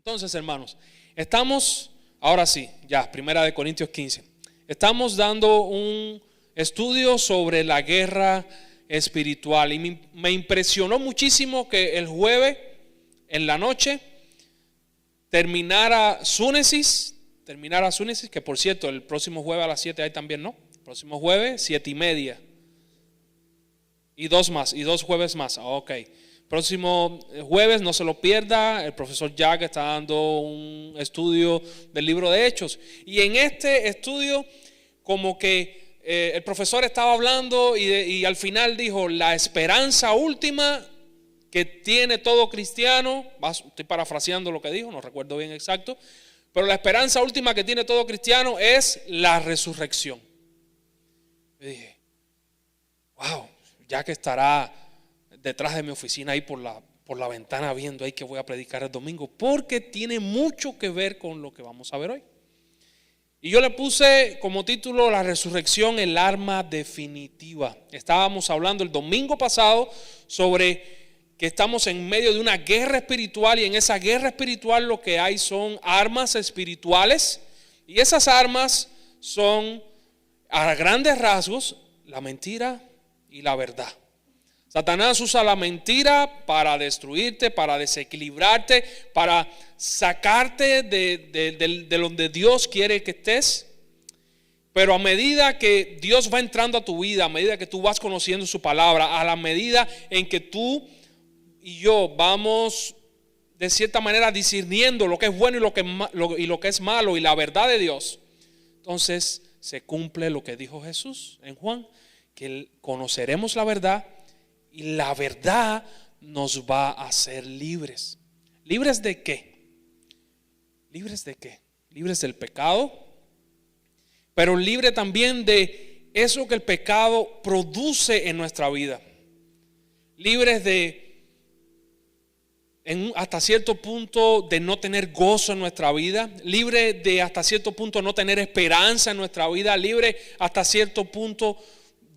Entonces, hermanos, estamos, ahora sí, ya, 1 Corintios 15. Estamos dando un estudio sobre la guerra espiritual. Y me impresionó muchísimo que el jueves en la noche terminara Súnesis, que por cierto, el próximo jueves a las 7 hay también, ¿no? El próximo jueves, 7:30. Y dos jueves más. Ok. Próximo jueves, no se lo pierda. El profesor Jack está dando un estudio del libro de Hechos. Y en este estudio, como que el profesor estaba hablando y al final dijo: la esperanza última que tiene todo cristiano. Estoy parafraseando lo que dijo, no recuerdo bien exacto. Pero la esperanza última que tiene todo cristiano es la resurrección. Y dije: wow, ya que estará detrás de mi oficina ahí por la ventana viendo ahí que voy a predicar el domingo, porque tiene mucho que ver con lo que vamos a ver hoy. Y yo le puse como título: la resurrección, el arma definitiva. Estábamos hablando el domingo pasado sobre que estamos en medio de una guerra espiritual, y en esa guerra espiritual lo que hay son armas espirituales, y esas armas son, a grandes rasgos, la mentira y la verdad. Satanás usa la mentira para destruirte, para desequilibrarte, para sacarte de donde Dios quiere que estés. Pero a medida que Dios va entrando a tu vida, a medida que tú vas conociendo su palabra, a la medida en que tú y yo vamos de cierta manera discerniendo lo que es bueno y lo que es malo, y la verdad de Dios, entonces se cumple lo que dijo Jesús en Juan, que conoceremos la verdad y la verdad nos va a hacer libres. ¿Libres de qué? ¿Libres de qué? Libres del pecado, pero libre también de eso que el pecado produce en nuestra vida. Libres hasta cierto punto de no tener gozo en nuestra vida, libre de hasta cierto punto no tener esperanza en nuestra vida, libre hasta cierto punto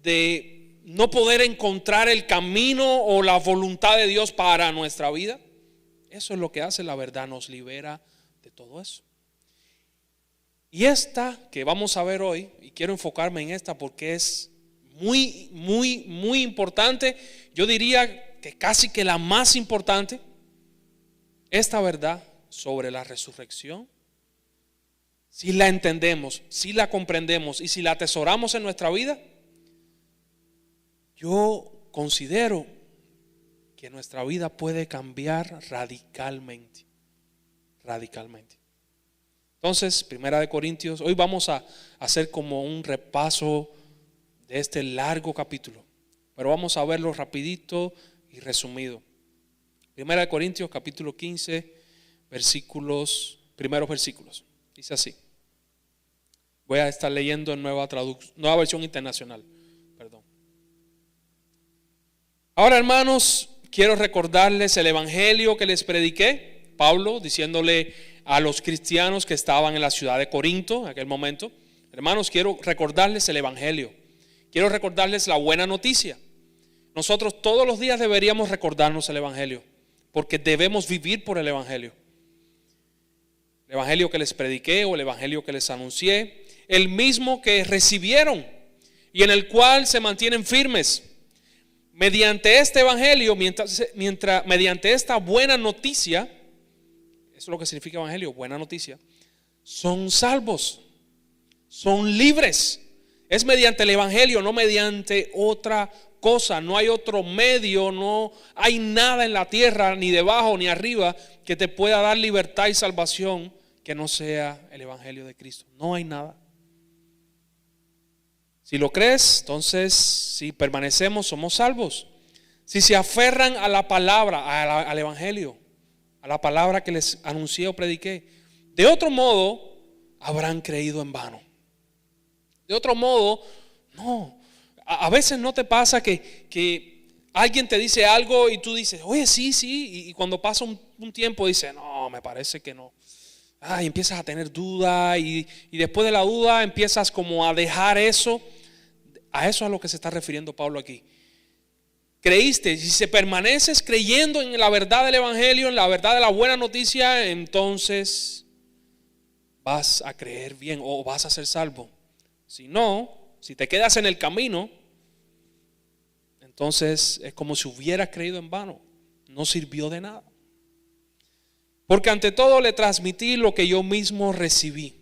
de no poder encontrar el camino o la voluntad de Dios para nuestra vida. Eso es lo que hace la verdad, nos libera de todo eso. Y esta que vamos a ver hoy, y quiero enfocarme en esta porque es muy, muy, muy importante, yo diría que casi que la más importante. Esta verdad sobre la resurrección, si la entendemos, si la comprendemos y si la atesoramos en nuestra vida, yo considero que nuestra vida puede cambiar radicalmente. Radicalmente. Entonces, 1 Corintios, hoy vamos a hacer como un repaso de este largo capítulo, pero vamos a verlo rapidito y resumido. 1 Corintios capítulo 15, primeros versículos. Dice así. Voy a estar leyendo en nueva versión internacional. Perdón. Ahora, hermanos, quiero recordarles el evangelio que les prediqué. Pablo diciéndole a los cristianos que estaban en la ciudad de Corinto en aquel momento: hermanos, quiero recordarles el evangelio. Quiero recordarles la buena noticia. Nosotros todos los días deberíamos recordarnos el evangelio, porque debemos vivir por el evangelio. El evangelio que les prediqué o el evangelio que les anuncié, el mismo que recibieron y en el cual se mantienen firmes. Mediante este evangelio, mediante esta buena noticia, eso es lo que significa evangelio, buena noticia, son salvos, son libres. Es mediante el evangelio, no mediante otra cosa. No hay otro medio, no hay nada en la tierra, ni debajo ni arriba, que te pueda dar libertad y salvación que no sea el evangelio de Cristo. No hay nada. Si lo crees, entonces si permanecemos, somos salvos. Si se aferran a la palabra, al evangelio, a la palabra que les anuncié o prediqué, de otro modo habrán creído en vano. De otro modo, no. A veces no te pasa que alguien te dice algo y tú dices: oye, sí, y cuando pasa un tiempo dices: no, me parece que no. Y empiezas a tener duda y después de la duda empiezas como a dejar eso. A eso es a lo que se está refiriendo Pablo aquí. creíste, si permaneces creyendo en la verdad del Evangelio, en la verdad de la buena noticia, entonces vas a creer bien o vas a ser salvo. Si no, si te quedas en el camino, entonces es como si hubieras creído en vano. No sirvió de nada. Porque ante todo le transmití lo que yo mismo recibí,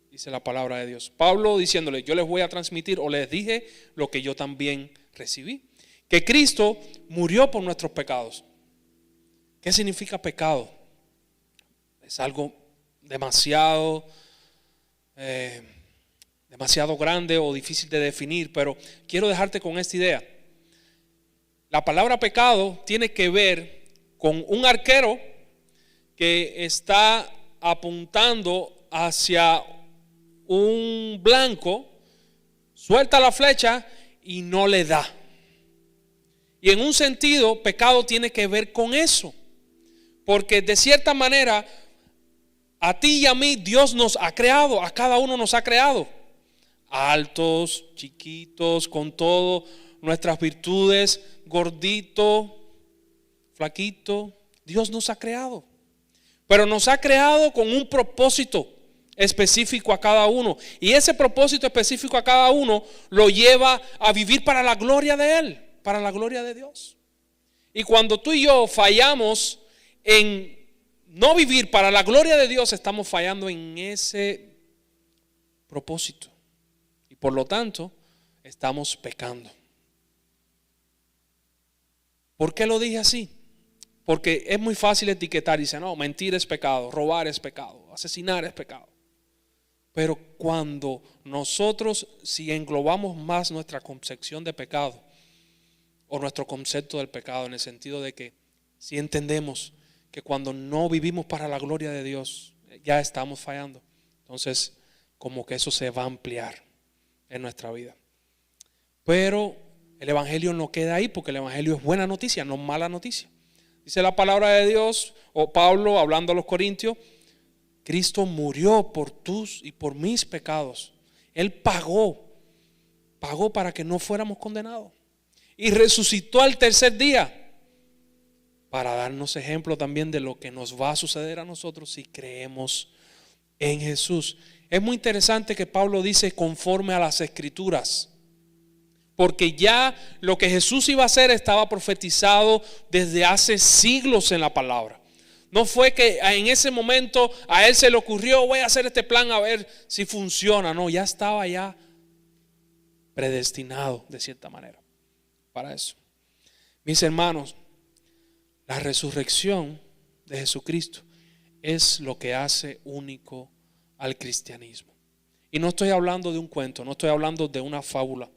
dice la palabra de Dios. Pablo diciéndole, yo les voy a transmitir o les dije lo que yo también recibí. Que Cristo murió por nuestros pecados. ¿Qué significa pecado? Es algo demasiado grande o difícil de definir, pero quiero dejarte con esta idea. La palabra pecado tiene que ver con un arquero que está apuntando hacia un blanco, suelta la flecha y no le da. Y en un sentido, pecado tiene que ver con eso, porque de cierta manera a ti y a mí Dios nos ha creado, a cada uno nos ha creado, altos, chiquitos, con todo, nuestras virtudes, gordito, flaquito. Dios nos ha creado, pero nos ha creado con un propósito específico a cada uno, y ese propósito específico a cada uno lo lleva a vivir para la gloria de Él, para la gloria de Dios. Y cuando tú y yo fallamos en no vivir para la gloria de Dios, estamos fallando en ese propósito, y por lo tanto estamos pecando. ¿Por qué lo dije así? Porque es muy fácil etiquetar y decir, no, mentir es pecado, robar es pecado, asesinar es pecado. Pero cuando nosotros, si englobamos más nuestra concepción de pecado o nuestro concepto del pecado, en el sentido de que si entendemos que cuando no vivimos para la gloria de Dios, ya estamos fallando, entonces como que eso se va a ampliar en nuestra vida. Pero el Evangelio no queda ahí, porque el Evangelio es buena noticia, no mala noticia. Dice la palabra de Dios, o Pablo hablando a los Corintios, Cristo murió por tus y por mis pecados. Él pagó para que no fuéramos condenados. Y resucitó al tercer día para darnos ejemplo también de lo que nos va a suceder a nosotros si creemos en Jesús. Es muy interesante que Pablo dice conforme a las Escrituras, porque ya lo que Jesús iba a hacer estaba profetizado desde hace siglos en la palabra. No fue que en ese momento a él se le ocurrió, voy a hacer este plan a ver si funciona. No, ya estaba ya predestinado de cierta manera para eso. Mis hermanos, la resurrección de Jesucristo es lo que hace único al cristianismo. Y no estoy hablando de un cuento, no estoy hablando de una fábula.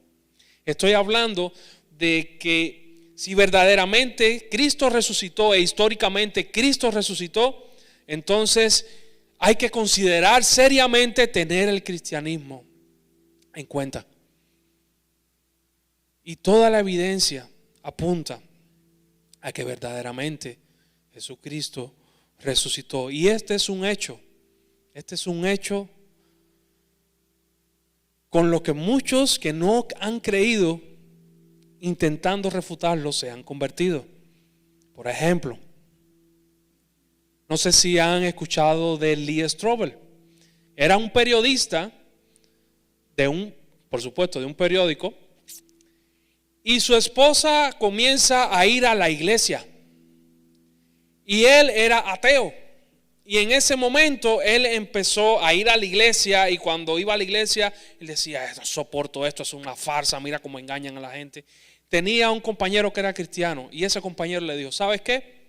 Estoy hablando de que si verdaderamente Cristo resucitó e históricamente Cristo resucitó, entonces hay que considerar seriamente tener el cristianismo en cuenta. Y toda la evidencia apunta a que verdaderamente Jesucristo resucitó. Y este es un hecho con lo que muchos que no han creído, intentando refutarlo, se han convertido. Por ejemplo, no sé si han escuchado de Lee Strobel. Era un periodista por supuesto, de un periódico, y su esposa comienza a ir a la iglesia, y él era ateo. Y en ese momento él empezó a ir a la iglesia, y cuando iba a la iglesia él decía, no soporto esto, es una farsa, mira cómo engañan a la gente. Tenía un compañero que era cristiano, y ese compañero le dijo, ¿sabes qué?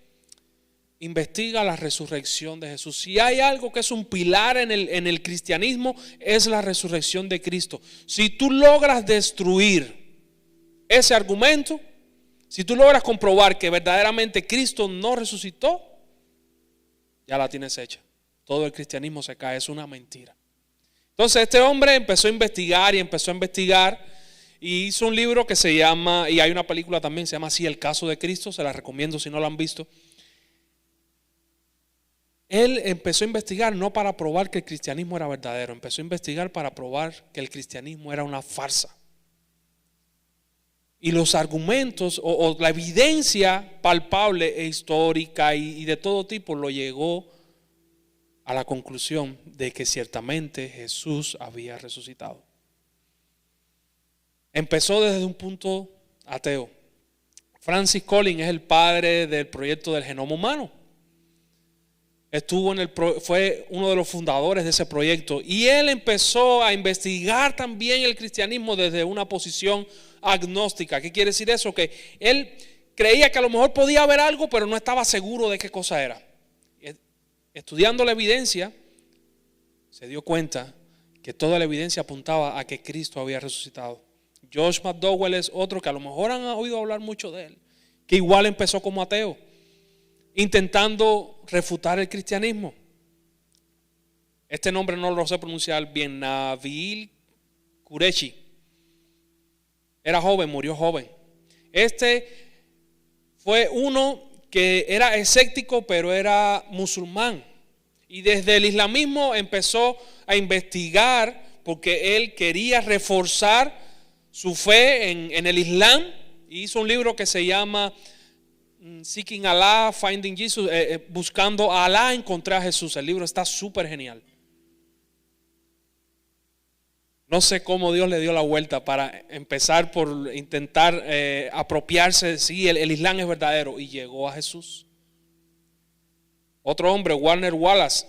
Investiga la resurrección de Jesús. Si hay algo que es un pilar en el cristianismo, es la resurrección de Cristo. Si tú logras destruir ese argumento, si tú logras comprobar que verdaderamente Cristo no resucitó, ya la tienes hecha. Todo el cristianismo se cae, es una mentira. Entonces este hombre empezó a investigar y hizo un libro que se llama, y hay una película también, se llama así, El caso de Cristo. Se la recomiendo si no la han visto. Él empezó a investigar no para probar que el cristianismo era verdadero, empezó a investigar para probar que el cristianismo era una farsa. y los argumentos o la evidencia palpable e histórica y de todo tipo lo llegó a la conclusión de que ciertamente Jesús había resucitado. Empezó desde un punto ateo. Francis Collins es el padre del proyecto del genoma humano. Fue uno de los fundadores de ese proyecto y él empezó a investigar también el cristianismo desde una posición agnóstica. ¿Qué quiere decir eso? Que él creía que a lo mejor podía haber algo, pero no estaba seguro de qué cosa era. Estudiando la evidencia, se dio cuenta que toda la evidencia apuntaba a que Cristo había resucitado. Josh McDowell es otro que a lo mejor han oído hablar mucho de él, que igual empezó como ateo, intentando refutar el cristianismo. Este nombre no lo sé pronunciar bien. Nabil Qureshi. Era joven, murió joven. Este fue uno que era escéptico, pero era musulmán. Y desde el islamismo empezó a investigar porque él quería reforzar su fe en el Islam. Hizo un libro que se llama Seeking Allah, Finding Jesus, buscando a Alá, encontrar a Jesús. El libro está súper genial. No sé cómo Dios le dio la vuelta para empezar por intentar apropiarse. Sí, el Islam es verdadero, y llegó a Jesús. Otro hombre, Warner Wallace,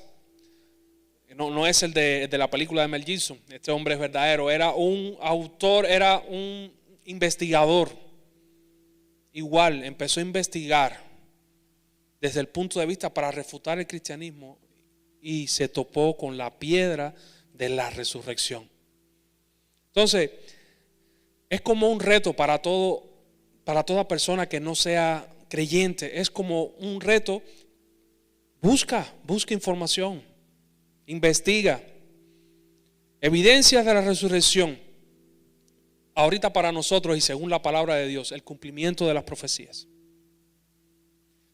no es el de la película de Mel Gibson. Este hombre es verdadero. Era un autor, era un investigador. Igual empezó a investigar desde el punto de vista para refutar el cristianismo y se topó con la piedra de la resurrección. Entonces, es como un reto para toda persona que no sea creyente. Es como un reto. Busca información, investiga evidencias de la resurrección. Ahorita para nosotros y según la palabra de Dios, el cumplimiento de las profecías.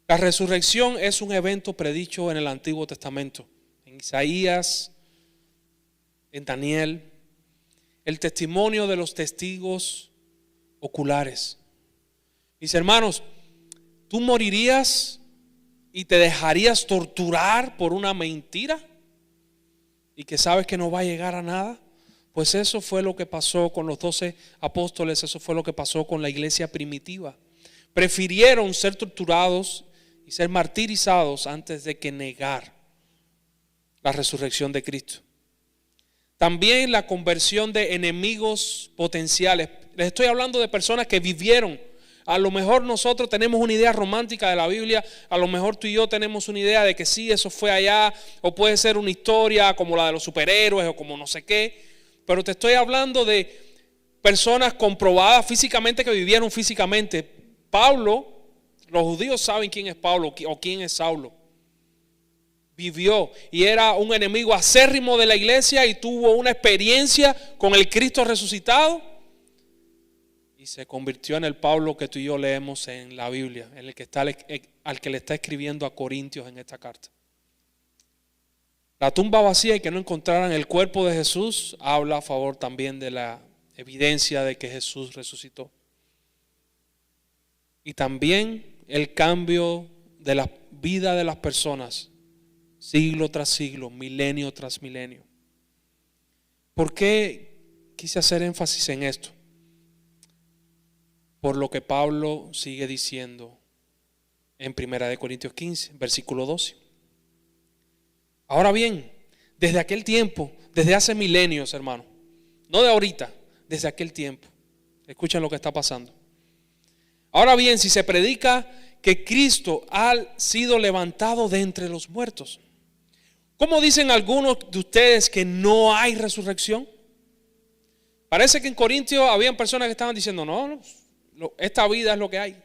La resurrección es un evento predicho en el Antiguo Testamento, en Isaías, en Daniel. El testimonio de los testigos oculares. Mis hermanos, ¿tú morirías y te dejarías torturar por una mentira y que sabes que no va a llegar a nada? Pues eso fue lo que pasó con los 12 apóstoles, eso fue lo que pasó con la iglesia primitiva. Prefirieron ser torturados y ser martirizados antes de que negar la resurrección de Cristo. También la conversión de enemigos potenciales. Les estoy hablando de personas que vivieron. A lo mejor nosotros tenemos una idea romántica de la Biblia, a lo mejor tú y yo tenemos una idea de que sí, eso fue allá, o puede ser una historia como la de los superhéroes o como no sé qué. Pero te estoy hablando de personas comprobadas físicamente, que vivieron físicamente. Pablo, los judíos saben quién es Pablo o quién es Saulo. Vivió y era un enemigo acérrimo de la iglesia y tuvo una experiencia con el Cristo resucitado y se convirtió en el Pablo que tú y yo leemos en la Biblia, en el que está, al que le está escribiendo a Corintios en esta carta. La tumba vacía y que no encontraran el cuerpo de Jesús habla a favor también de la evidencia de que Jesús resucitó. Y también el cambio de la vida de las personas, siglo tras siglo, milenio tras milenio. ¿Por qué quise hacer énfasis en esto? Por lo que Pablo sigue diciendo en 1 Corintios 15, versículo 12. Ahora bien, desde aquel tiempo, desde hace milenios, hermano, no de ahorita, desde aquel tiempo, escuchen lo que está pasando. Ahora bien, si se predica que Cristo ha sido levantado de entre los muertos, ¿cómo dicen algunos de ustedes que no hay resurrección? Parece que en Corintios habían personas que estaban diciendo, no, esta vida es lo que hay.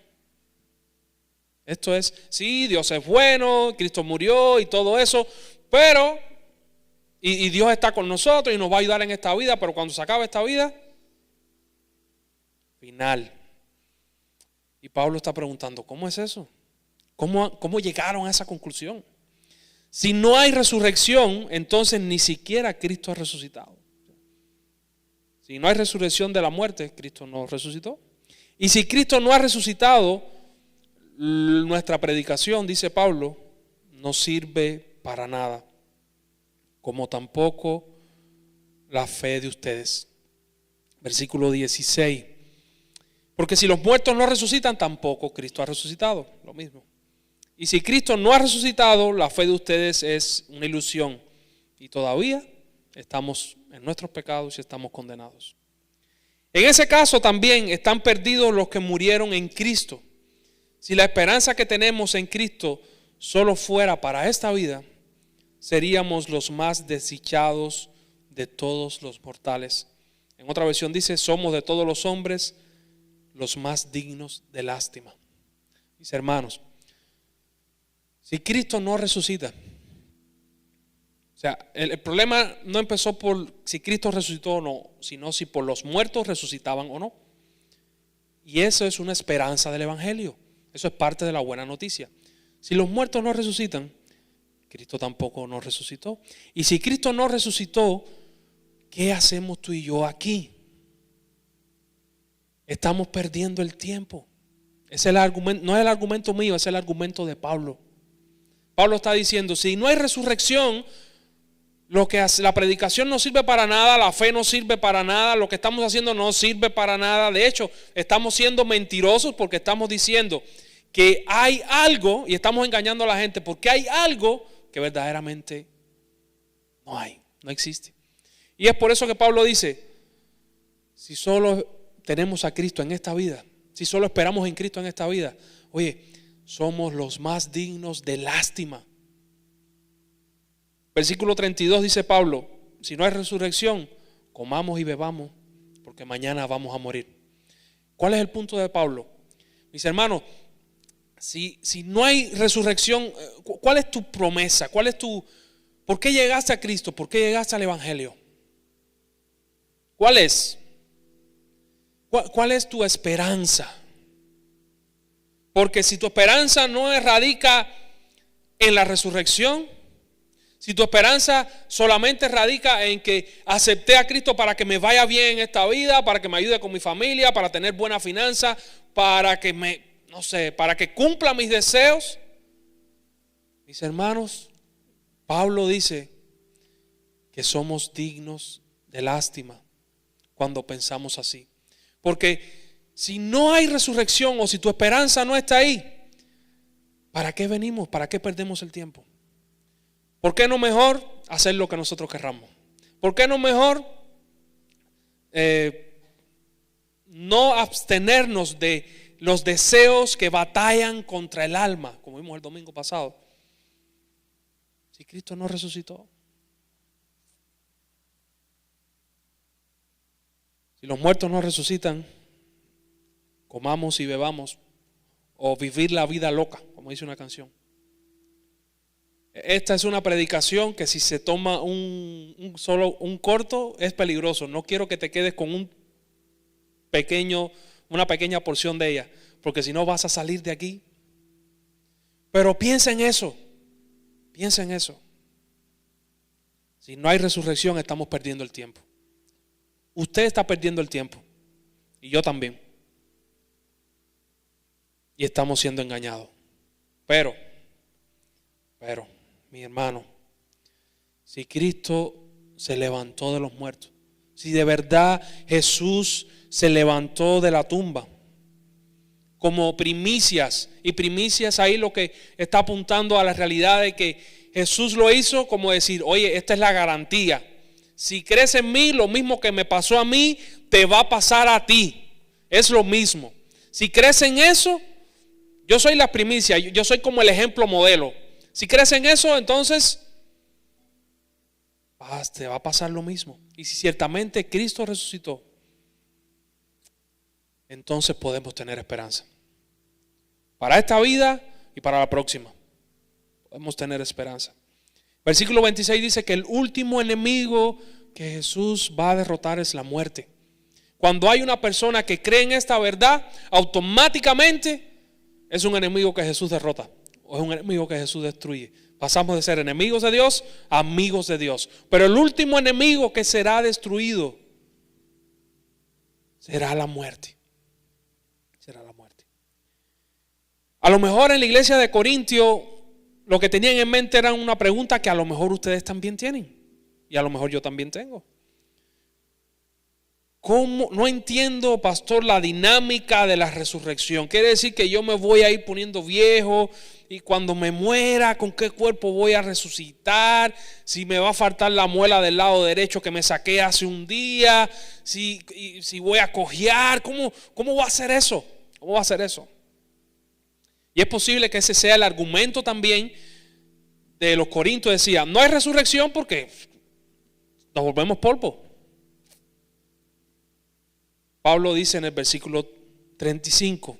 Esto es, sí, Dios es bueno, Cristo murió y todo eso, pero, y Dios está con nosotros y nos va a ayudar en esta vida, pero cuando se acabe esta vida, final. Y Pablo está preguntando, ¿cómo es eso? ¿Cómo llegaron a esa conclusión? Si no hay resurrección, entonces ni siquiera Cristo ha resucitado. Si no hay resurrección de la muerte, Cristo no resucitó. Y si Cristo no ha resucitado, nuestra predicación, dice Pablo, no sirve para nada, como tampoco la fe de ustedes. Versículo 16. Porque si los muertos no resucitan, tampoco Cristo ha resucitado. Lo mismo. Y si Cristo no ha resucitado, la fe de ustedes es una ilusión. Y todavía estamos en nuestros pecados y estamos condenados. En ese caso también están perdidos los que murieron en Cristo. Si la esperanza que tenemos en Cristo solo fuera para esta vida, seríamos los más desdichados de todos los mortales. En otra versión dice, somos de todos los hombres los más dignos de lástima. Mis hermanos, si Cristo no resucita, o sea, el problema no empezó por si Cristo resucitó o no, sino si por los muertos resucitaban o no. Y eso es una esperanza del Evangelio. Eso es parte de la buena noticia. Si los muertos no resucitan, Cristo tampoco nos resucitó. Y si Cristo no resucitó, ¿qué hacemos tú y yo aquí? Estamos perdiendo el tiempo. Es el argumento, no es el argumento mío, es el argumento de Pablo. Pablo está diciendo, si no hay resurrección, lo que hace, la predicación no sirve para nada, la fe no sirve para nada, lo que estamos haciendo no sirve para nada. De hecho, estamos siendo mentirosos porque estamos diciendo que hay algo y estamos engañando a la gente porque hay algo que verdaderamente no hay, no existe. Y es por eso que Pablo dice, si solo tenemos a Cristo en esta vida, si solo esperamos en Cristo en esta vida, oye, somos los más dignos de lástima. Versículo 32 dice Pablo, si no hay resurrección, comamos y bebamos, porque mañana vamos a morir. ¿Cuál es el punto de Pablo? Mis hermanos, si no hay resurrección, ¿cuál es tu promesa? ¿Por qué llegaste a Cristo? ¿Por qué llegaste al Evangelio? ¿Cuál es? ¿Cuál es tu esperanza? Porque si tu esperanza no radica en la resurrección, si tu esperanza solamente radica en que acepté a Cristo para que me vaya bien en esta vida, para que me ayude con mi familia, para tener buena finanza, para que para que cumpla mis deseos, mis hermanos, Pablo dice que somos dignos de lástima cuando pensamos así. Porque si no hay resurrección o si tu esperanza no está ahí, ¿para qué venimos? ¿Para qué perdemos el tiempo? ¿Por qué no mejor hacer lo que nosotros querramos? ¿Por qué no mejor no abstenernos de los deseos que batallan contra el alma, como vimos el domingo pasado? Si Cristo no resucitó, si los muertos no resucitan, comamos y bebamos o vivir la vida loca, como dice una canción. Esta es una predicación que si se toma un corto es peligroso. No quiero que te quedes con una pequeña porción de ella, porque si no vas a salir de aquí. Pero piensa en eso. Piensa en eso. Si no hay resurrección, estamos perdiendo el tiempo. Usted está perdiendo el tiempo. Y yo también. Y estamos siendo engañados. Pero, mi hermano, si Cristo se levantó de los muertos, si de verdad Jesús se levantó de la tumba como primicias, y primicias ahí lo que está apuntando a la realidad de que Jesús lo hizo como decir, oye, esta es la garantía. Si crees en mí, lo mismo que me pasó a mí, te va a pasar a ti. Es lo mismo. Si crees en eso, yo soy la primicia, yo soy como el ejemplo modelo. Si crees en eso, entonces te va a pasar lo mismo. Y si ciertamente Cristo resucitó, entonces podemos tener esperanza. Para esta vida y para la próxima. Podemos tener esperanza. Versículo 26 dice que el último enemigo que Jesús va a derrotar es la muerte. Cuando hay una persona que cree en esta verdad, automáticamente es un enemigo que Jesús derrota. O es un enemigo que Jesús destruye. Pasamos de ser enemigos de Dios a amigos de Dios. Pero el último enemigo que será destruido será la muerte. A lo mejor en la iglesia de Corintio lo que tenían en mente era una pregunta que a lo mejor ustedes también tienen y a lo mejor yo también tengo. ¿Cómo? No entiendo, pastor, la dinámica de la resurrección. Quiere decir que yo me voy a ir poniendo viejo y cuando me muera, ¿con qué cuerpo voy a resucitar? Si me va a faltar la muela del lado derecho que me saqué hace un día, si voy a cojear, ¿cómo va a ser eso? ¿Cómo va a ser eso? Y es posible que ese sea el argumento también de los corintios. Decía, no hay resurrección porque nos volvemos polvo. Pablo dice en el versículo 35,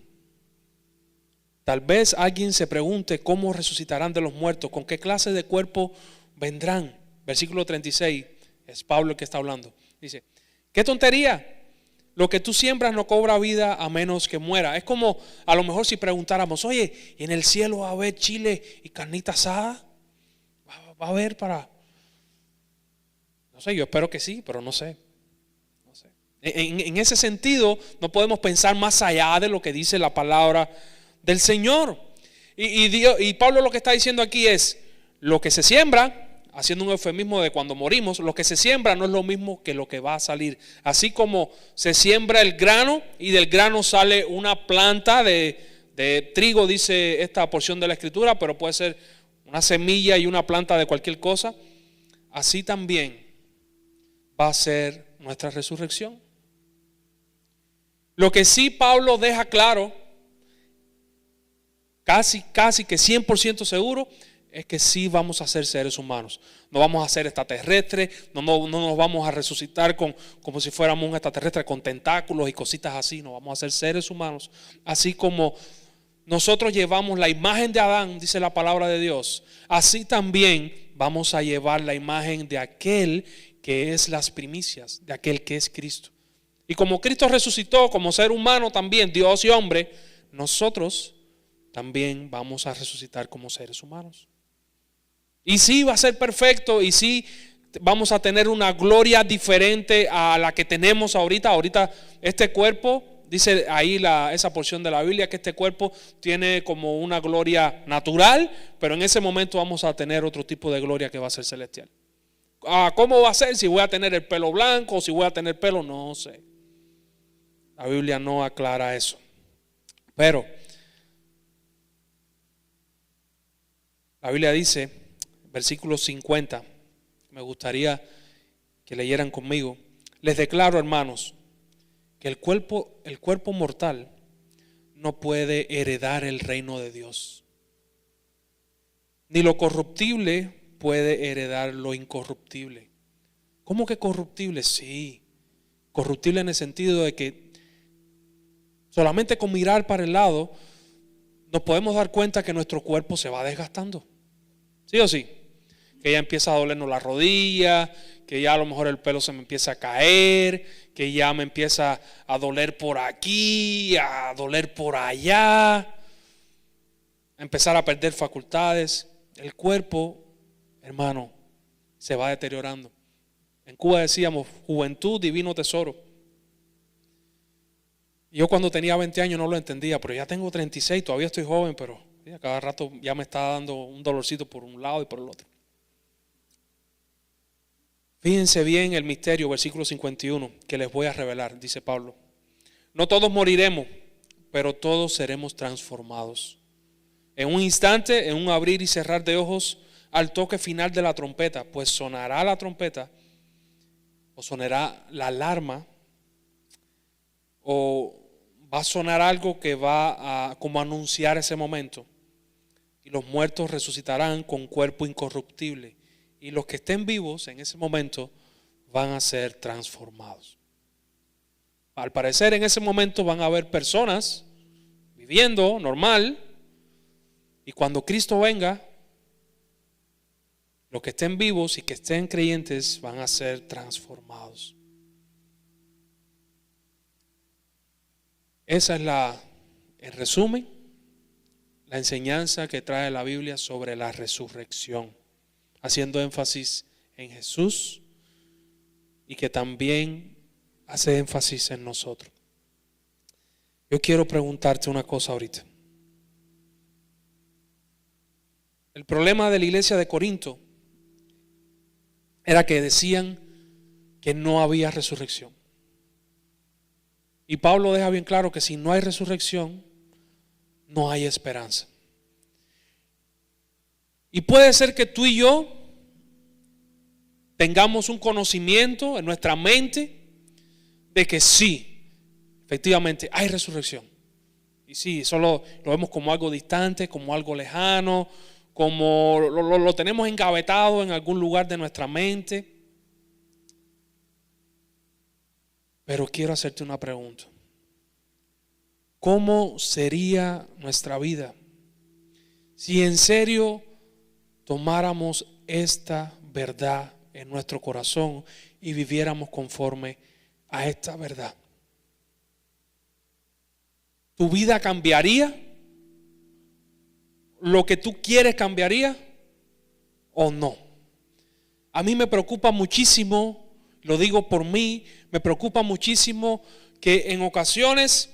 tal vez alguien se pregunte cómo resucitarán de los muertos, con qué clase de cuerpo vendrán. Versículo 36, es Pablo el que está hablando. Dice, qué tontería, lo que tú siembras no cobra vida a menos que muera. Es como a lo mejor si preguntáramos, oye, ¿en el cielo va a haber chile y carnita asada? ¿Va a haber para? No sé, yo espero que sí, pero no sé. En ese sentido no podemos pensar más allá de lo que dice la palabra del Señor. Y Pablo lo que está diciendo aquí es, lo que se siembra, haciendo un eufemismo de cuando morimos, lo que se siembra no es lo mismo que lo que va a salir. Así como se siembra el grano y del grano sale una planta de trigo, dice esta porción de la Escritura, pero puede ser una semilla y una planta de cualquier cosa. Así también va a ser nuestra resurrección. Lo que sí Pablo deja claro, casi que 100% seguro, es que sí vamos a ser seres humanos. No vamos a ser extraterrestres, no nos vamos a resucitar como si fuéramos un extraterrestre con tentáculos y cositas así. No, vamos a ser seres humanos. Así como nosotros llevamos la imagen de Adán, dice la palabra de Dios, así también vamos a llevar la imagen de aquel que es las primicias, de aquel que es Cristo. Y como Cristo resucitó como ser humano también, Dios y hombre, nosotros también vamos a resucitar como seres humanos. Y sí va a ser perfecto y sí vamos a tener una gloria diferente a la que tenemos ahorita. Ahorita este cuerpo, dice ahí esa porción de la Biblia, que este cuerpo tiene como una gloria natural, pero en ese momento vamos a tener otro tipo de gloria que va a ser celestial. ¿Cómo va a ser? Si voy a tener el pelo blanco o si voy a tener pelo, no sé. La Biblia no aclara eso. Pero la Biblia dice, versículo 50, me gustaría que leyeran conmigo. Les declaro, hermanos, que el cuerpo mortal no puede heredar el reino de Dios, ni lo corruptible puede heredar lo incorruptible. ¿Cómo que corruptible? Sí, corruptible en el sentido de que solamente con mirar para el lado nos podemos dar cuenta que nuestro cuerpo se va desgastando. ¿Sí o sí? Que ya empieza a dolernos la rodilla, que ya a lo mejor el pelo se me empieza a caer, que ya me empieza a doler por aquí, a doler por allá, a empezar a perder facultades. El cuerpo, hermano, se va deteriorando. En Cuba decíamos, juventud, divino tesoro. Yo cuando tenía 20 años no lo entendía, pero ya tengo 36, todavía estoy joven, pero a cada rato ya me está dando un dolorcito por un lado y por el otro. Fíjense bien el misterio, versículo 51, que les voy a revelar, dice Pablo. No todos moriremos, pero todos seremos transformados. En un instante, en un abrir y cerrar de ojos, al toque final de la trompeta, pues sonará la trompeta, o sonará la alarma, o va a sonar algo que va a como anunciar ese momento. Y los muertos resucitarán con cuerpo incorruptible. Y los que estén vivos en ese momento van a ser transformados. Al parecer en ese momento van a haber personas viviendo normal. Y cuando Cristo venga, los que estén vivos y que estén creyentes van a ser transformados. Esa es en resumen, la enseñanza que trae la Biblia sobre la resurrección, haciendo énfasis en Jesús y que también hace énfasis en nosotros. Yo quiero preguntarte una cosa ahorita. El problema de la iglesia de Corinto era que decían que no había resurrección. Y Pablo deja bien claro que si no hay resurrección, no hay esperanza. Y puede ser que tú y yo tengamos un conocimiento en nuestra mente de que sí, efectivamente hay resurrección. Y sí, solo lo vemos como algo distante, como algo lejano, como lo tenemos engavetado en algún lugar de nuestra mente. Pero quiero hacerte una pregunta. ¿Cómo sería nuestra vida si en serio tomáramos esta verdad en nuestro corazón y viviéramos conforme a esta verdad? ¿Tu vida cambiaría? ¿Lo que tú quieres cambiaría o no? A mí me preocupa muchísimo, lo digo por mí, me preocupa muchísimo que en ocasiones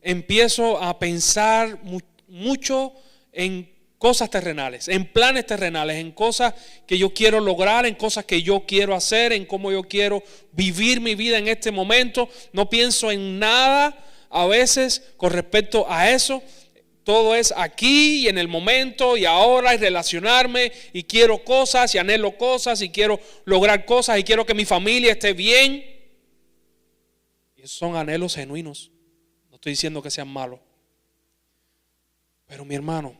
empiezo a pensar mucho en cosas terrenales, en planes terrenales, en cosas que yo quiero lograr, en cosas que yo quiero hacer, en cómo yo quiero vivir mi vida en este momento. No pienso en nada a veces con respecto a eso. Todo es aquí y en el momento y ahora, y relacionarme, y quiero cosas y anhelo cosas y quiero lograr cosas y quiero que mi familia esté bien. Y esos son anhelos genuinos. No estoy diciendo que sean malos. Pero mi hermano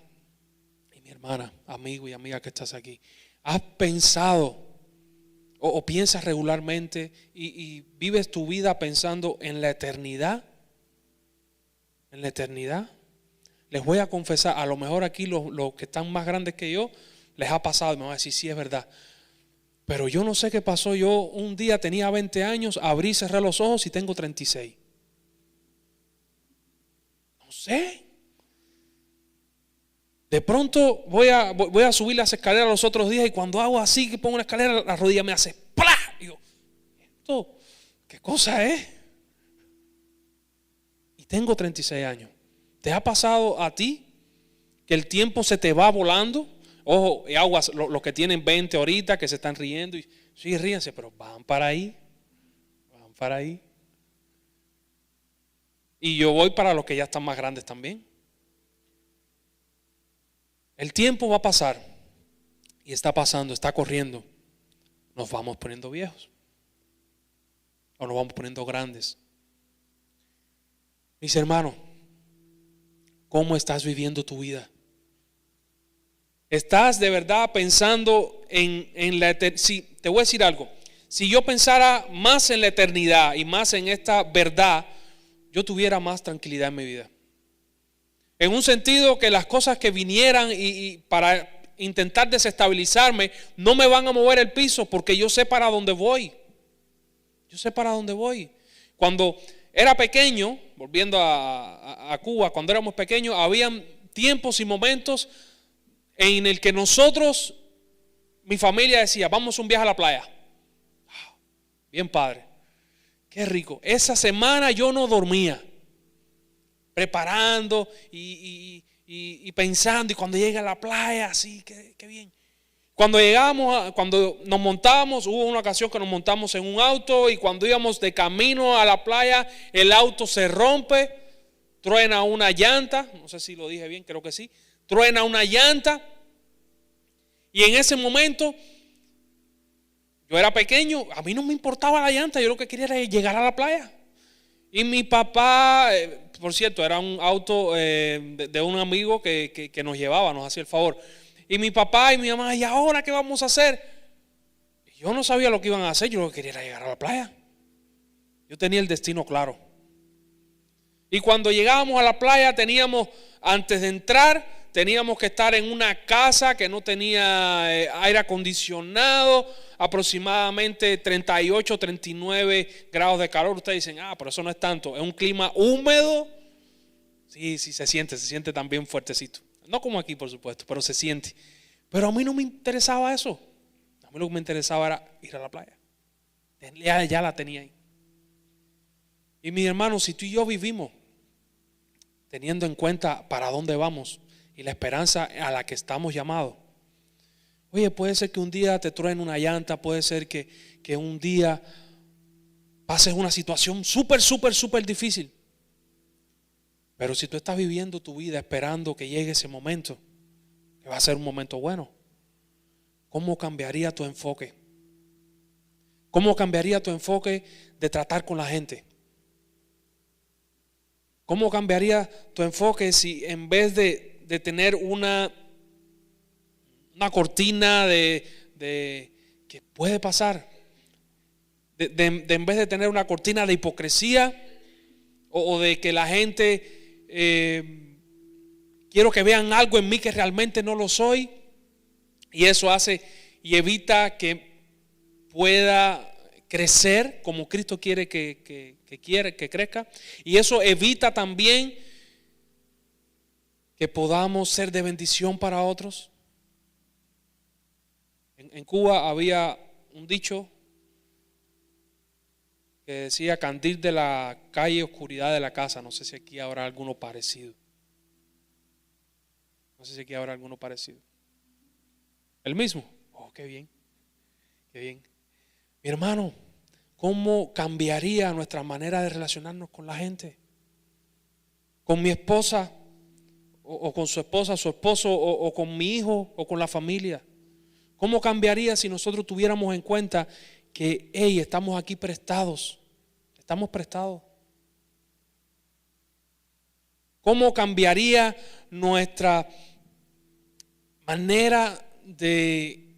y mi hermana, amigo y amiga que estás aquí, ¿has pensado o piensas regularmente y vives tu vida pensando en la eternidad? ¿En la eternidad? Les voy a confesar, a lo mejor aquí los que están más grandes que yo les ha pasado y me van a decir, sí, es verdad. Pero yo no sé qué pasó. Yo un día tenía 20 años, abrí y cerré los ojos y tengo 36. No sé. De pronto voy a subir las escaleras los otros días y cuando hago así, que pongo una escalera, la rodilla me hace ¡plá! Y yo, ¿esto qué cosa es? Y tengo 36 años. ¿Te ha pasado a ti que el tiempo se te va volando? Ojo, y aguas, los que tienen 20 ahorita, que se están riendo, y sí, ríense, pero van para ahí. Van para ahí. Y yo voy para los que ya están más grandes también. El tiempo va a pasar y está pasando, está corriendo. Nos vamos poniendo viejos o nos vamos poniendo grandes. Mis hermanos, ¿cómo estás viviendo tu vida? ¿Estás de verdad pensando en la eternidad? Sí, te voy a decir algo. Si yo pensara más en la eternidad y más en esta verdad, yo tuviera más tranquilidad en mi vida. En un sentido que las cosas que vinieran y para intentar desestabilizarme no me van a mover el piso porque yo sé para dónde voy. Yo sé para dónde voy. Cuando era pequeño, volviendo a Cuba, cuando éramos pequeños, habían tiempos y momentos en el que nosotros, mi familia decía, vamos a un viaje a la playa. Bien padre, qué rico. Esa semana yo no dormía, preparando y pensando, y cuando llegue a la playa, así, qué bien. Cuando nos montábamos, hubo una ocasión que nos montamos en un auto y cuando íbamos de camino a la playa, el auto se rompe, truena una llanta, no sé si lo dije bien, creo que sí, truena una llanta y en ese momento yo era pequeño, a mí no me importaba la llanta, yo lo que quería era llegar a la playa. Y mi papá, por cierto, era un auto de un amigo que nos llevaba, nos hacía el favor. Y mi papá y mi mamá, ¿y ahora qué vamos a hacer? Y yo no sabía lo que iban a hacer, yo lo que quería era llegar a la playa. Yo tenía el destino claro. Y cuando llegábamos a la playa antes de entrar, teníamos que estar en una casa que no tenía aire acondicionado, aproximadamente 38, 39 grados de calor. Ustedes dicen, pero eso no es tanto, es un clima húmedo. Sí, se siente también fuertecito. No como aquí, por supuesto, pero se siente. Pero a mí no me interesaba eso. A mí lo que me interesaba era ir a la playa. Ya la tenía ahí. Y mis hermanos, si tú y yo vivimos teniendo en cuenta para dónde vamos y la esperanza a la que estamos llamados, Oye, puede ser que un día te truene una llanta, puede ser que un día pases una situación súper difícil. Pero si tú estás viviendo tu vida esperando que llegue ese momento, que va a ser un momento bueno, ¿cómo cambiaría tu enfoque? ¿Cómo cambiaría tu enfoque de tratar con la gente? ¿Cómo cambiaría tu enfoque si en vez de tener una cortina de que puede pasar, en vez de tener una cortina de hipocresía o de que la gente quiero que vean algo en mí que realmente no lo soy, y eso hace y evita que pueda crecer como Cristo quiere que crezca, y eso evita también que podamos ser de bendición para otros. En Cuba había un dicho que decía: candil de la calle, oscuridad de la casa. No sé si aquí habrá alguno parecido. ¿El mismo? Oh, qué bien. Qué bien. Mi hermano, ¿cómo cambiaría nuestra manera de relacionarnos con la gente? Con mi esposa o con su esposa, su esposo o con mi hijo o con la familia. ¿Cómo cambiaría si nosotros tuviéramos en cuenta que estamos aquí prestados? Estamos prestados. ¿Cómo cambiaría nuestra manera de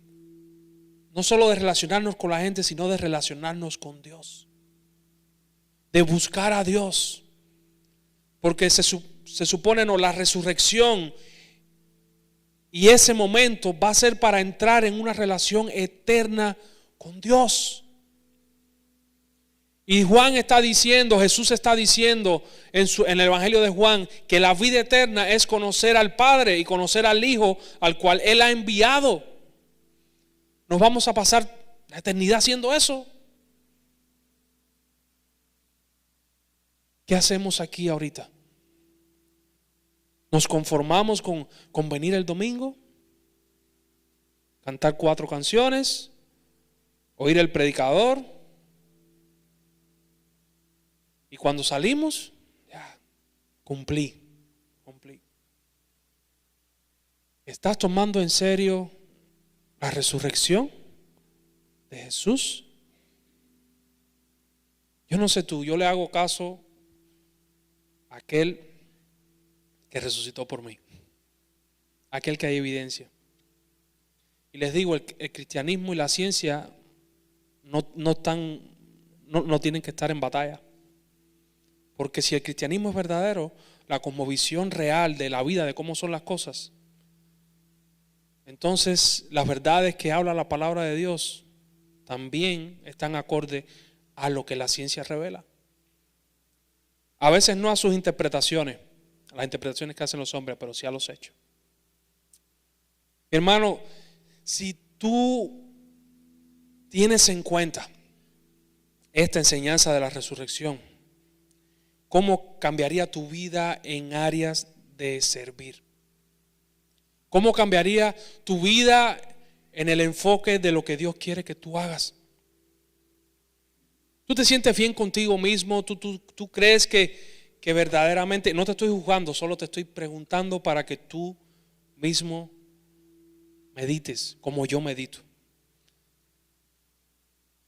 no solo de relacionarnos con la gente, sino de relacionarnos con Dios? De buscar a Dios. Porque se supone, la resurrección y ese momento va a ser para entrar en una relación eterna con Dios. Y Jesús está diciendo en el Evangelio de Juan que la vida eterna es conocer al Padre y conocer al Hijo al cual Él ha enviado. ¿Nos vamos a pasar la eternidad haciendo eso? ¿Qué hacemos aquí ahorita? ¿Nos conformamos con venir el domingo? ¿Cantar 4 canciones? ¿Oír el predicador? Y cuando salimos, ya, cumplí. ¿Estás tomando en serio la resurrección de Jesús? Yo no sé tú, yo le hago caso a aquel que resucitó por mí, aquel que hay evidencia. Y les digo, el cristianismo y la ciencia no tienen que estar en batalla. Porque si el cristianismo es verdadero, la cosmovisión real de la vida, de cómo son las cosas, entonces las verdades que habla la palabra de Dios también están acorde a lo que la ciencia revela. A veces no a sus interpretaciones, a las interpretaciones que hacen los hombres, pero sí a los hechos. Hermano, si tú tienes en cuenta esta enseñanza de la resurrección, ¿cómo cambiaría tu vida en áreas de servir? ¿Cómo cambiaría tu vida en el enfoque de lo que Dios quiere que tú hagas? ¿Tú te sientes bien contigo mismo? ¿Tú crees que verdaderamente, no te estoy juzgando, solo te estoy preguntando para que tú mismo medites como yo medito?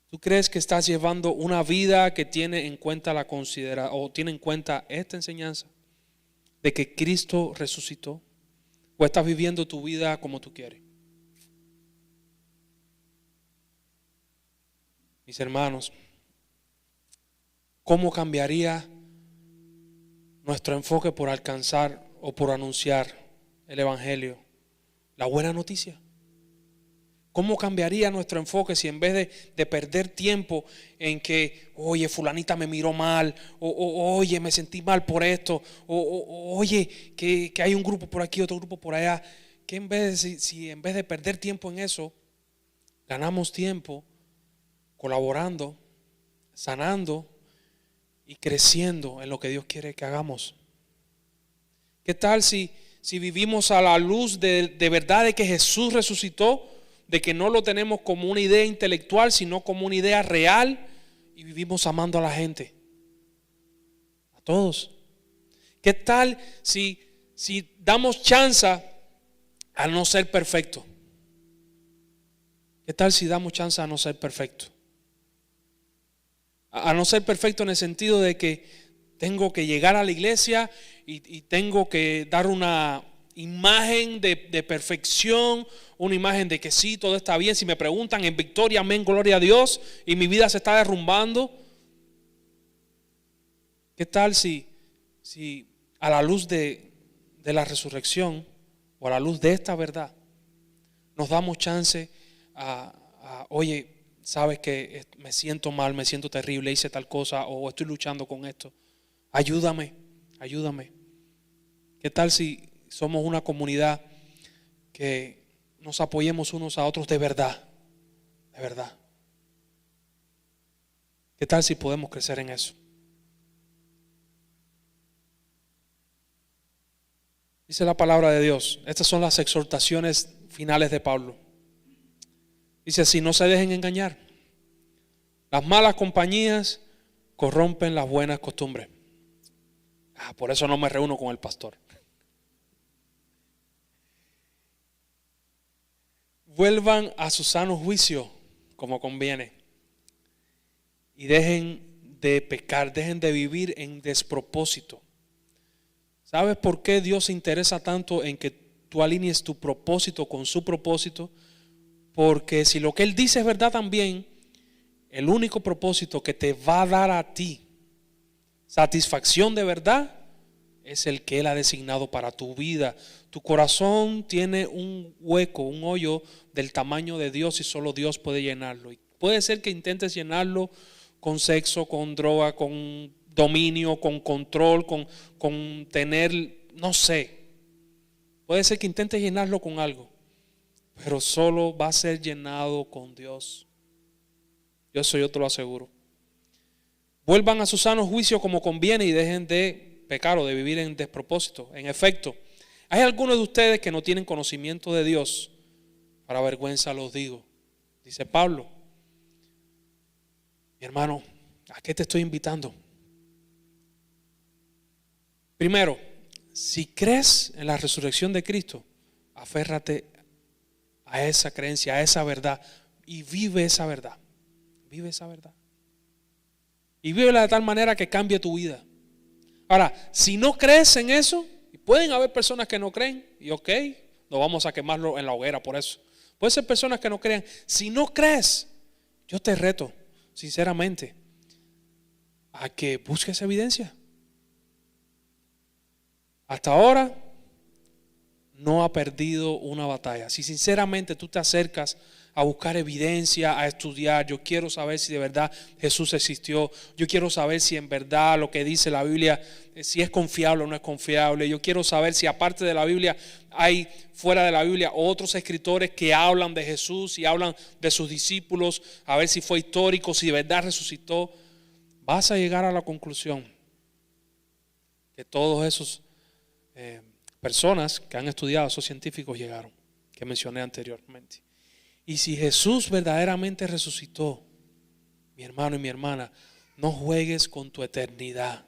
¿Tú crees que estás llevando una vida que tiene en cuenta tiene en cuenta esta enseñanza de que Cristo resucitó? ¿O estás viviendo tu vida como tú quieres? Mis hermanos, ¿cómo cambiaría nuestro enfoque por alcanzar o por anunciar el Evangelio, la buena noticia? ¿Cómo cambiaría nuestro enfoque si en vez de perder tiempo en que, oye, fulanita me miró mal, o oye, me sentí mal por esto, o oye, que hay un grupo por aquí, otro grupo por allá, que si en vez de perder tiempo en eso, ganamos tiempo colaborando, sanando y creciendo en lo que Dios quiere que hagamos? ¿Qué tal si vivimos a la luz de verdad de que Jesús resucitó? de que no lo tenemos como una idea intelectual, sino como una idea real y vivimos amando a la gente? A todos. ¿Qué tal si damos chance a no ser perfecto? ¿Qué tal si damos chance a no ser perfecto? A no ser perfecto en el sentido de que tengo que llegar a la iglesia y tengo que dar una imagen de perfección, una imagen de que sí, todo está bien. Si me preguntan, en victoria, amén, gloria a Dios, y mi vida se está derrumbando. ¿Qué tal si a la luz de la resurrección o a la luz de esta verdad nos damos chance oye, sabes que me siento mal, me siento terrible, hice tal cosa o estoy luchando con esto? Ayúdame. ¿Qué tal si somos una comunidad que nos apoyemos unos a otros de verdad? De verdad. ¿Qué tal si podemos crecer en eso? Dice la palabra de Dios. Estas son las exhortaciones finales de Pablo. Dice así: no se dejen engañar. Las malas compañías corrompen las buenas costumbres. Por eso no me reúno con el pastor. Vuelvan a su sano juicio como conviene. Y dejen de pecar, dejen de vivir en despropósito. ¿Sabes por qué Dios se interesa tanto en que tú alinees tu propósito con su propósito? Porque si lo que Él dice es verdad también, el único propósito que te va a dar a ti satisfacción de verdad es el que Él ha designado para tu vida. Tu corazón tiene un hueco, un hoyo del tamaño de Dios y solo Dios puede llenarlo. Y puede ser que intentes llenarlo con sexo, con droga, con dominio, con control, con tener, no sé. Puede ser que intentes llenarlo con algo, pero solo va a ser llenado con Dios. Yo te lo aseguro. Vuelvan a su sano juicio como conviene y dejen de pecar o de vivir en despropósito. En efecto, hay algunos de ustedes que no tienen conocimiento de Dios. Para vergüenza los digo, dice Pablo. Mi hermano, ¿a qué te estoy invitando? Primero, si crees en la resurrección de Cristo, aférrate a esa creencia, a esa verdad, y vive esa verdad. Vive esa verdad. Y vívela de tal manera que cambie tu vida. Ahora, si no crees en eso, y pueden haber personas que no creen, y ok, no vamos a quemarlo en la hoguera por eso. Puede ser personas que no crean. Si no crees, yo te reto, sinceramente, a que busques evidencia. Hasta ahora no ha perdido una batalla. Si sinceramente tú te acercas a buscar evidencia, a estudiar, yo quiero saber si de verdad Jesús existió, yo quiero saber si en verdad lo que dice la Biblia, si es confiable o no es confiable, yo quiero saber si aparte de la Biblia hay fuera de la Biblia otros escritores que hablan de Jesús y hablan de sus discípulos, a ver si fue histórico, si de verdad resucitó. Vas a llegar a la conclusión que todos esos personas que han estudiado, esos científicos llegaron, que mencioné anteriormente. Y si Jesús verdaderamente resucitó, mi hermano y mi hermana, no juegues con tu eternidad.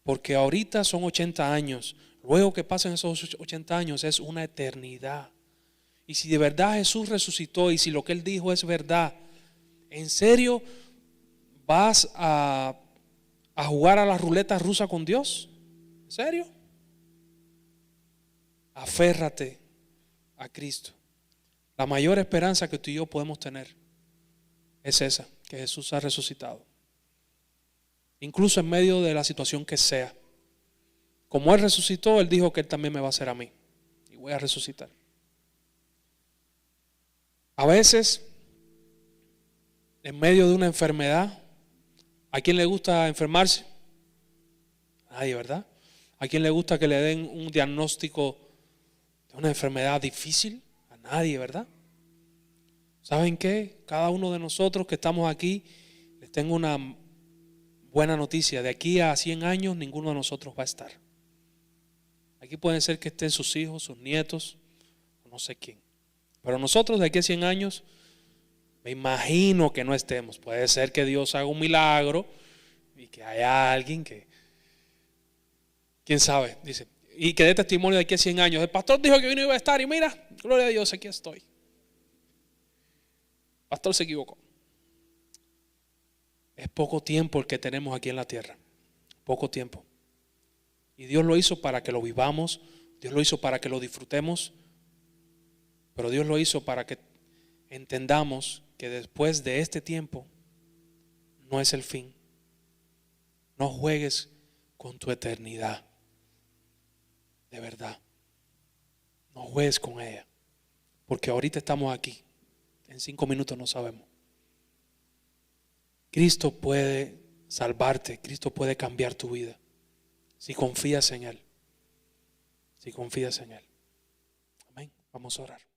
Porque ahorita son 80 años, luego que pasen esos 80 años es una eternidad. Y si de verdad Jesús resucitó y si lo que Él dijo es verdad, ¿en serio vas a jugar a la ruleta rusa con Dios? ¿En serio? Aférrate a Cristo. La mayor esperanza que tú y yo podemos tener es esa, que Jesús ha resucitado. Incluso en medio de la situación que sea. Como Él resucitó, Él dijo que Él también me va a hacer a mí. Y voy a resucitar. A veces, en medio de una enfermedad, ¿a quién le gusta enfermarse? A nadie, ¿verdad? ¿A quién le gusta que le den un diagnóstico de una enfermedad difícil? A nadie, ¿verdad? ¿Saben qué? Cada uno de nosotros que estamos aquí, les tengo una buena noticia. De aquí a 100 años, ninguno de nosotros va a estar. Aquí pueden ser que estén sus hijos, sus nietos, o no sé quién. Pero nosotros de aquí a 100 años, me imagino que no estemos. Puede ser que Dios haga un milagro y que haya alguien que, quién sabe, dice, y que dé testimonio de aquí a 100 años. El pastor dijo que vino y iba a estar y mira, gloria a Dios, aquí estoy. El pastor se equivocó. Es poco tiempo el que tenemos aquí en la tierra. Poco tiempo. Y Dios lo hizo para que lo vivamos. Dios lo hizo para que lo disfrutemos. Pero Dios lo hizo para que entendamos que después de este tiempo no es el fin. No juegues con tu eternidad. De verdad. No juegues con ella. Porque ahorita estamos aquí. En 5 minutos no sabemos. Cristo puede salvarte. Cristo puede cambiar tu vida. Si confías en Él. Si confías en Él. Amén. Vamos a orar.